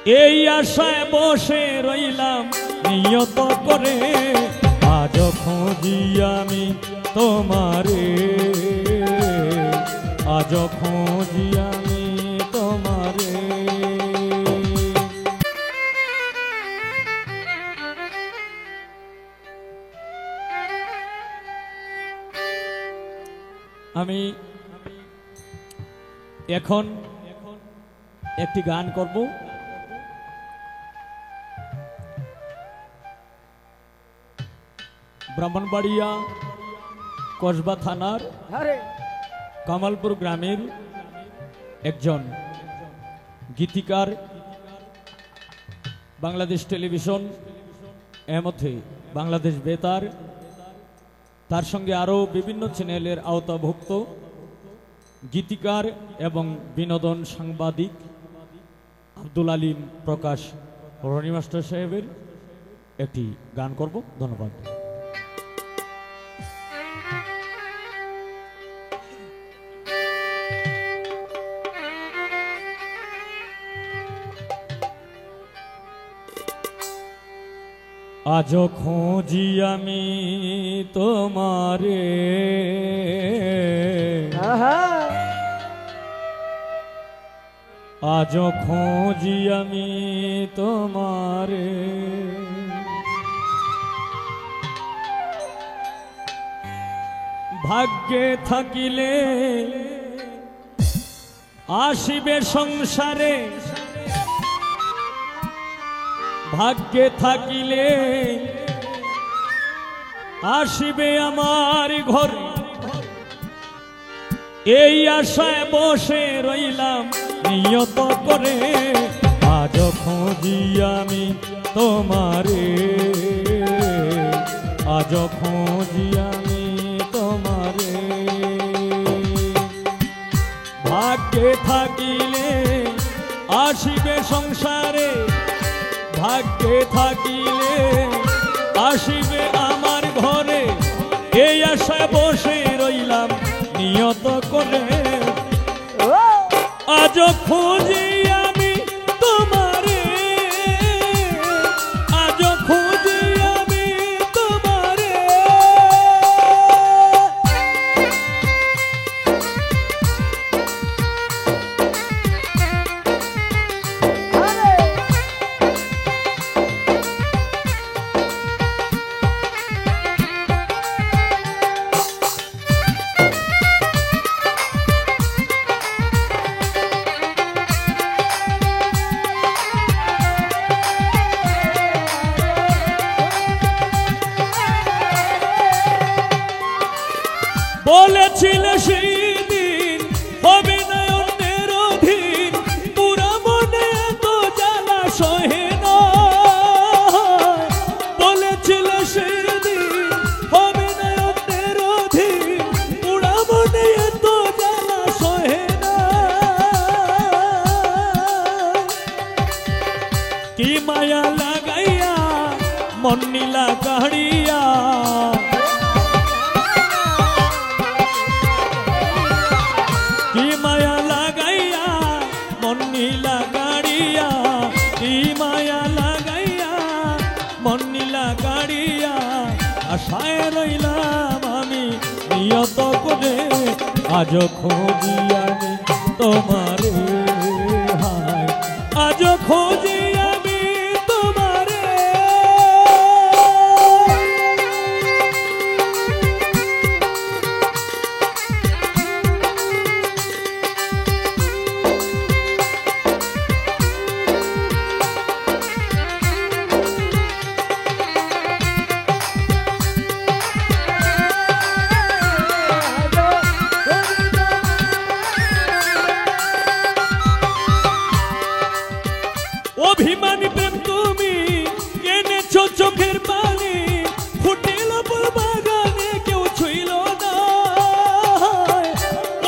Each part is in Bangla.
এই আশায় বসে রইলাম নিয়ত করে, আজ খুঁজি আমি তোমারে, আজ খুঁজি আমি তোমারে। আমি এখন একটি গান করব। ব্রাহ্মণবাড়িয়া কসবা থানার কামালপুর গ্রামের একজন গীতিকার, বাংলাদেশ টেলিভিশন এর মধ্যে বাংলাদেশ বেতার, তার সঙ্গে আরও বিভিন্ন চ্যানেলের আওতাভুক্ত গীতিকার এবং বিনোদন সাংবাদিক আব্দুল আলিম প্রকাশ রনি মাস্টার সাহেবের একটি গান করব। ধন্যবাদ। আজ খুঁজি আমি তোমারে, আজ খুঁজি আমি তোমারে, ভাগ্যে থাকিলে আসিবে সংসারে, ভাগ্যে থাকিলে আসিবে আমার ঘরে, এই আশায় বসে রইলাম নিয়ত করে, আজ খুঁজি আমি তোমারে, আজ খুঁজি আমি তোমারে, ভাগ্যে থাকিলে আসিবে সংসারে, ভাগ্যে থাকিলে আসিবে আমার ঘরে, এই আশায় বসে রইলাম নিয়ত করে, আজ খুঁজি আমি তোমারে, আজ খুঁজি আমি তোমারে। বলেছিল সেই দিন হবে না অন্যের অধীন, পুরা মনে তো জ্বালা সহে না, বলেছিল সেই দিন হবে না অন্যের অধীন, পুরা মনে তো জ্বালা সহে না, কি মায়া লাগাইয়া মন নীলা কাহিয়া, কি মায়া লাগাইয়া মন নীলা গাড়িয়া, কি মায়া লাগাইয়া মন নীলা গাড়িয়া, আশায় রইলাম আমি নিয়ত করে, আজ খুঁজি আমি তোমারে, হায় আজ খুঁজি আমি তোমারে। অভিমানী প্রেম তুমি এনেছো চোখের পানি, ফুটিল ফুল বাগানে কেউ ছুঁইল না,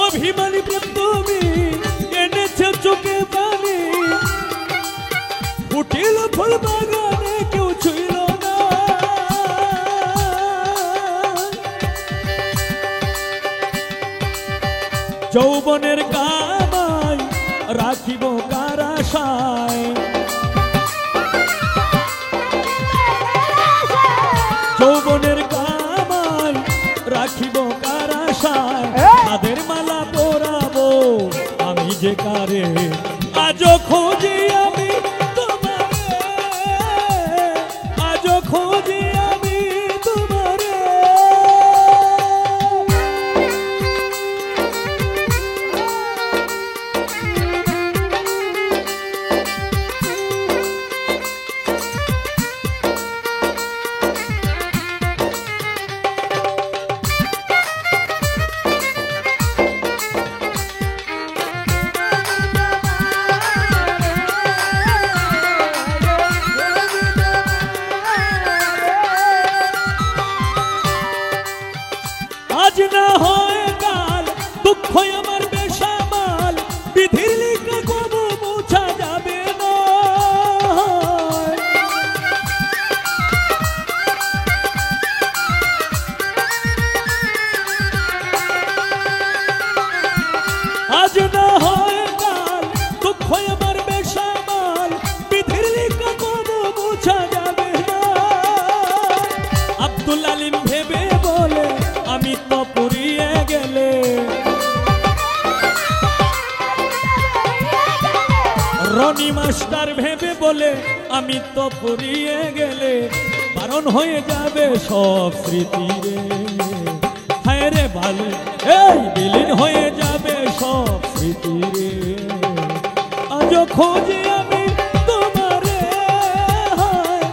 অভিমানী প্রেম তুমি এনেছো চোখের পানি, ফুটিল ফুল বাগানে কেউ ছুঁইল না, যৌবনের কামাই রাখিব কার আশায়, আজো খুঁজি আমি তোমারে, আজো খুঁজি আমি তোমারে। আজ না হয় কাল দুঃখ আমার বেসামাল, বিধির লিখে কবু মুছা যাবে না। আজ না হয় কাল দুঃখ আমার বেসামাল, বিধির লিখে কবু মুছা যাবে না। আব্দুল আলিম ভেবে বলে আমি তো পুরিয়ে গেলে, রনি মাস্টার ভেবে বলে আমি তো পুরিয়ে গেলে, বারণ হয়ে যাবে সব স্মৃতি রে। হায় রে ভালো এই বিলীন হয়ে যাবে সব স্মৃতি রে। আজও খোঁজি আমি তোমারে, হায়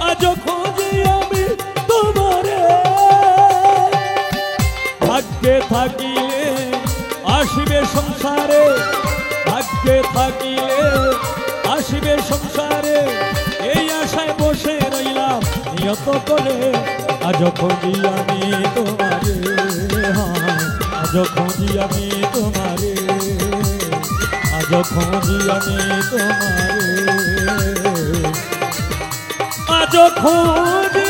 আজও খোঁজি আমি তোমারে। ভাগ্যে থাকিলে আসিবে সংসারে, ভাগ্যে থাকিলে আসিবে সংসারে, এই আশায় বসে রইলাম নিয়ত করে। আজও খুঁজি আমি তোমারে, আজও খুঁজি আমি তোমারে, আজও খুঁজি আমি তোমারে, আজও খুঁজি